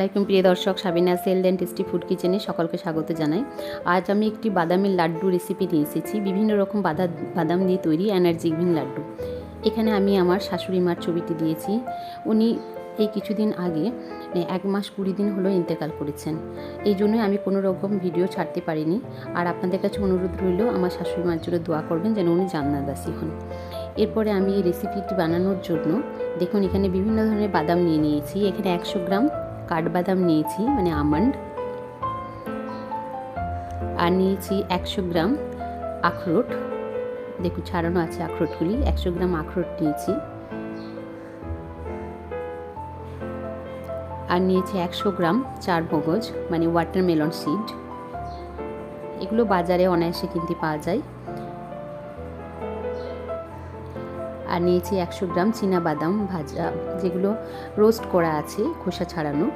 আলাইকুম প্রিয় দর্শক, Sabina health and tasty food কিচেনে সকলকে স্বাগত জানাই। আজ আমি একটি বাদামের লাড্ডু রেসিপি নিয়ে এসেছি। বিভিন্ন রকম বাদাম দিয়ে তৈরি এনার্জি গিভিং লাড্ডু। এখানে আমি আমার শাশুড়ি মার ছবিটি দিয়েছি। উনি এই কিছুদিন আগে 1 মাস 20 দিন হলো ইন্তেকাল করেছেন। এই জন্যই আমি কোনো রকম ভিডিও ছাড়তে পারিনি। আর আপনাদের কাছে অনুরোধ রইল আমার শাশুড়ি মার জন্য দোয়া করবেন যেন উনি জান্নাতবাসী হন। এরপরে আমি এই রেসিপিটি বানানোর জন্য দেখুন এখানে বিভিন্ন ধরনের বাদাম নিয়ে নিয়েছি। এখানে 100 গ্রাম কাঠবাদাম নিয়েছি, মানে আমন্ড। আর নিয়েছি 100 গ্রাম আখরোট। দেখুন ছাড়ানো আছে আখরোটগুলি। 100 গ্রাম আখরোট নিয়েছি। আর নিয়েছি 100 গ্রাম চার মগজ, মানে ওয়াটারমেলন সিড। এগুলো বাজারে অনায়াসে কিনতে পাওয়া যায়। আর নিয়েছি 100 গ্রাম চীনাবাদাম ভাজা, যেগুলো রোস্ট করা আছে, খোসা ছাড়ানো।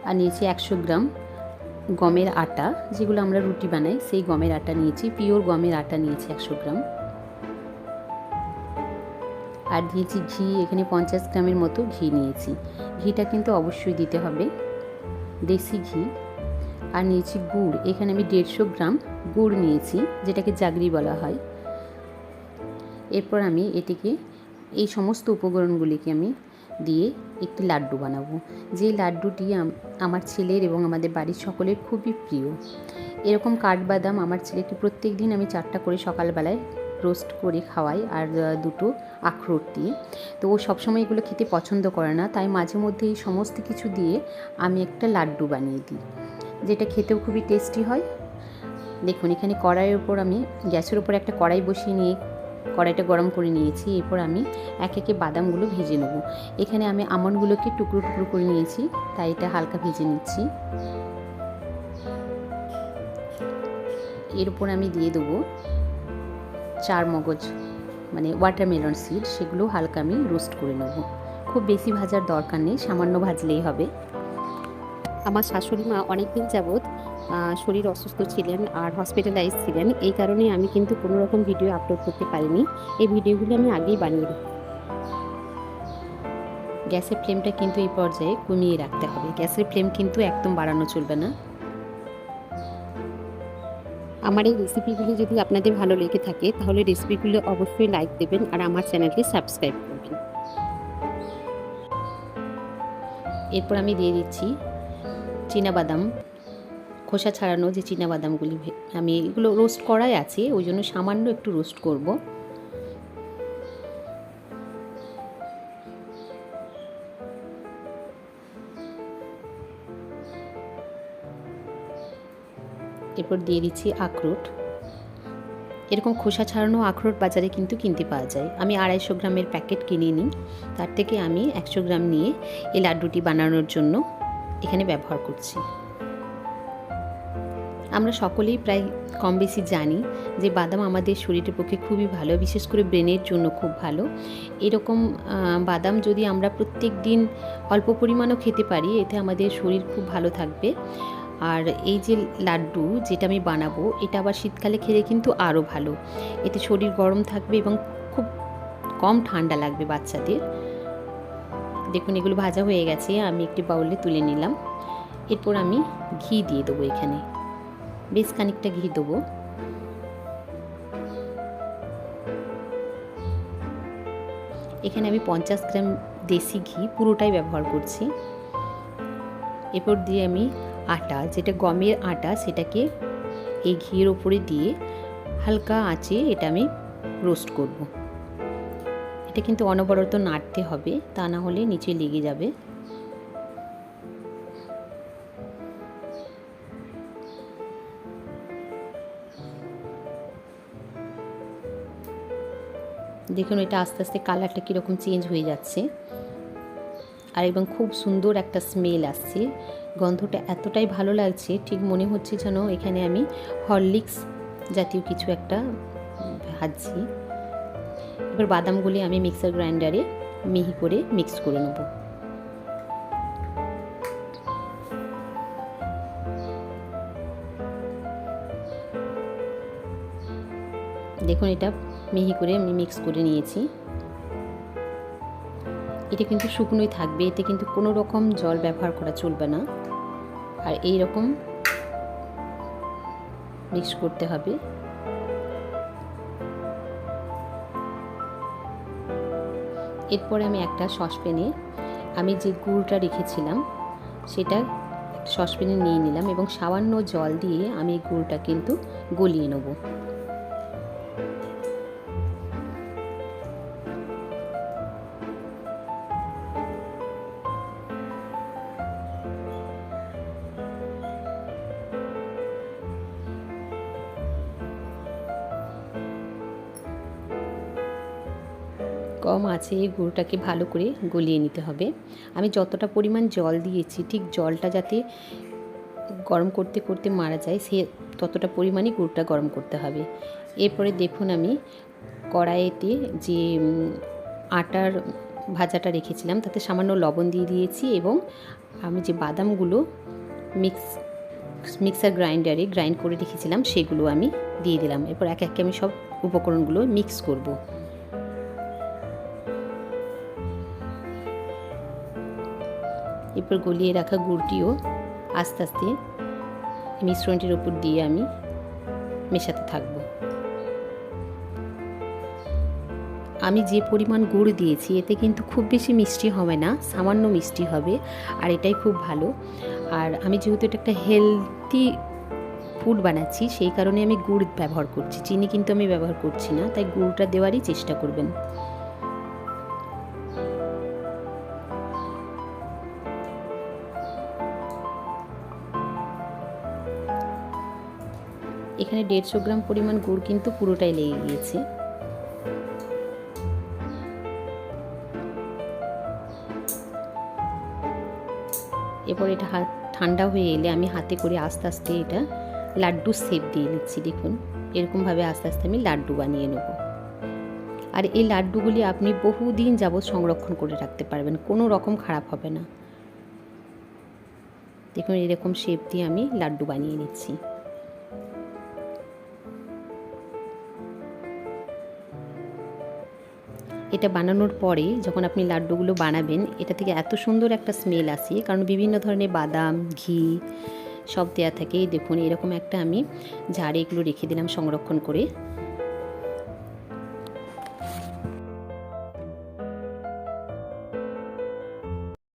আর নিয়েছি 100 গ্রাম গমের আটা, যেগুলো আমরা রুটি বানাই, সেই গমের আটা নিয়েছি। পিওর গমের আটা নিয়েছি 100 গ্রাম। আর দিয়েছি ঘি, এখানে 50 গ্রামের মতো ঘি নিয়েছি। ঘিটা কিন্তু অবশ্যই দিতে হবে, দেশি ঘি। আর নিয়েছি গুড়, এখানে আমি 150 গ্রাম গুড় নিয়েছি, যেটাকে জাগরি বলা হয়। এরপর আমি এটিকে, এই সমস্ত উপকরণগুলিকে আমি দিয়ে একটি লাড্ডু বানাবো। যে লাড্ডুটি আমার ছেলের এবং আমাদের বাড়ির সকলের খুবই প্রিয়। এরকম কাঠবাদাম আমার ছেলেকে প্রত্যেক দিন আমি 4টা করে সকালবেলায় রোস্ট করে খাওয়াই, আর 2টো আখরোট দিয়ে। তো ও সবসময় এগুলো খেতে পছন্দ করে না, তাই মাঝে মধ্যে এই সমস্ত কিছু দিয়ে আমি একটা লাড্ডু বানিয়ে দিই, যেটা খেতেও খুবই টেস্টি হয়। দেখুন এখানে কড়াইয়ের উপর, আমি গ্যাসের উপর একটা কড়াই বসিয়ে নিয়ে কড়াইটা গরম করে নিয়েছি। এরপর আমি একে একে বাদামগুলো ভেজে নেব। এখানে আমি আমন্ডগুলোকে টুকরো টুকরো করে নিয়েছি, তাই এটা হালকা ভেজে নিচ্ছি। এর উপর আমি দিয়ে দেবো চার মগজ, মানে ওয়াটারমেলন সিড, সেগুলো হালকা আমি রোস্ট করে নেব। খুব বেশি ভাজার দরকার নেই, সামান্য ভাজলেই হবে। আমার শাশুড়ি মা অনেকদিন যাবৎ শরীর অসুস্থ ছিলেন আর হসপিটালাইজ ছিলেন। এই কারণে আমি কিন্তু কোনো রকম ভিডিও আপলোড করতে পারিনি। এই ভিডিওগুলো আমি আগেই বানিয়ে দিই। গ্যাসের ফ্লেমটা কিন্তু এই পর্যায়ে কমিয়ে রাখতে হবে। গ্যাসের ফ্লেম কিন্তু একদম বাড়ানো চলবে না। আমার এই রেসিপিগুলো যদি আপনাদের ভালো লেগে থাকে তাহলে রেসিপিগুলো অবশ্যই লাইক দেবেন আর আমার চ্যানেলটি সাবস্ক্রাইব করবেন। এরপর আমি দিয়ে দিচ্ছি চীনাবাদাম, খোসা ছাড়ানো যে চীনাবাদামগুলি। আমি এগুলো রোস্ট করাই আছে, ওই জন্য সামান্য একটু রোস্ট করব। এরপর দিয়ে দিচ্ছি আখরোট। এরকম খোসা ছাড়ানো আখরোট বাজারে কিন্তু কিনতে পাওয়া যায়। আমি 250 গ্রামের প্যাকেট কিনে নিই, তার থেকে আমি 100 গ্রাম নিয়ে এই লাড্ডুটি বানানোর জন্য এখানে ব্যবহার করছি। আমরা সকলেই প্রায় কম বেশি জানি যে বাদাম আমাদের শরীরের পক্ষে খুবই ভালো, বিশেষ করে ব্রেনের জন্য খুব ভালো। এরকম বাদাম যদি আমরা প্রত্যেক দিন অল্প পরিমাণও খেতে পারি, এতে আমাদের শরীর খুব ভালো থাকবে। আর এই যে লাড্ডু যেটা আমি বানাবো, এটা আবার শীতকালে খেলে কিন্তু আরও ভালো। এতে শরীর গরম থাকবে এবং খুব কম ঠান্ডা লাগবে বাচ্চাদের। দেখুন এগুলো ভাজা হয়ে গেছে, আমি একটি বাউলে তুলে নিলাম। এরপর আমি ঘি দিয়ে দেবো, এখানে বেশ খানিকটা ঘি দেবো। এখানে আমি 50 গ্রাম দেশি ঘি পুরোটাই ব্যবহার করছি। এরপর দিয়ে আমি আটা, যেটা গমের আটা, সেটাকে এই ঘিয়ের ওপরে দিয়ে হালকা আঁচে এটা আমি রোস্ট করব। এটা কিন্তু অনবরত নাড়তে হবে, তা না হলে নিচে লেগে যাবে। দেখুন এটা আস্তে আস্তে কালারটা কীরকম চেঞ্জ হয়ে যাচ্ছে, আর এবং খুব সুন্দর একটা স্মেল আসছে। গন্ধটা এতটাই ভালো লাগছে, ঠিক মনে হচ্ছে যেন এখানে আমি হরলিক্স জাতীয় কিছু একটা ভাজছি। এবার বাদামগুলি আমি মিক্সার গ্রাইন্ডারে মিহি করে মিক্স করে নেব। দেখুন এটা মিহি করে আমি মিক্স করে নিয়েছি। এটা কিন্তু শুকনোই থাকবে, এতে কিন্তু কোনো রকম জল ব্যবহার করা চলবে না। আর এই রকম মিক্স করতে হবে। এরপরে আমি একটা সসপ্যানে আমি যে গুড়টা রেখেছিলাম সেটা সসপ্যানে নিয়ে নিলাম এবং সামান্য জল দিয়ে আমি গুড়টা কিন্তু গলিয়ে নেব। কম আছে এই গুড়টাকে ভালো করে গলিয়ে নিতে হবে। আমি যতটা পরিমাণ জল দিয়েছি ঠিক জলটা যাতে গরম করতে করতে মারা যায় সে ততটা পরিমাণই গুড়টা গরম করতে হবে। এরপরে দেখুন আমি কড়াইতে যে আটার ভাজাটা রেখেছিলাম তাতে সামান্য লবণ দিয়ে দিয়েছি এবং আমি যে বাদামগুলো মিক্সার গ্রাইন্ডারে গ্রাইন্ড করে রেখেছিলাম সেগুলো আমি দিয়ে দিলাম। এরপর এক একে আমি সব উপকরণগুলো মিক্স করব। এরপর গলিয়ে রাখা গুড়টিও আস্তে আস্তে মিশ্রণটির উপর দিয়ে আমি মেশাতে থাকব। আমি যে পরিমাণ গুড় দিয়েছি এতে কিন্তু খুব বেশি মিষ্টি হবে না, সামান্য মিষ্টি হবে, আর এটাই খুব ভালো। আর আমি যেহেতু এটা একটা হেলদি ফুড বানাচ্ছি সেই কারণে আমি গুড় ব্যবহার করছি, চিনি কিন্তু আমি ব্যবহার করছি না, তাই গুড়টা দেওয়ারই চেষ্টা করবেন। এখানে 150 গ্রাম পরিমাণ গুড় কিন্তু পুরোটাই লেগে গিয়েছে। এরপর এটা ঠান্ডা হয়ে এলে আমি হাতে করে আস্তে আস্তে এটা লাড্ডু শেপ দিয়ে নিচ্ছি। দেখুন এরকমভাবে আস্তে আস্তে আমি লাড্ডু বানিয়ে নেব। আর এই লাড্ডুগুলি আপনি বহুদিন যাবৎ সংরক্ষণ করে রাখতে পারবেন, কোনো রকম খারাপ হবে না। দেখুন এরকম শেপ দিয়ে আমি লাড্ডু বানিয়ে নিচ্ছি। এটা বানানোর পরে যখন আপনি লাড্ডুগুলো বানাবেন এটা থেকে এত সুন্দর একটা স্মেল আসে, কারণ বিভিন্ন ধরনের বাদাম, ঘি সব দেওয়া থাকে। দেখুন এরকম একটা আমি ঝাড়ে এগুলো রেখে দিলাম সংরক্ষণ করে।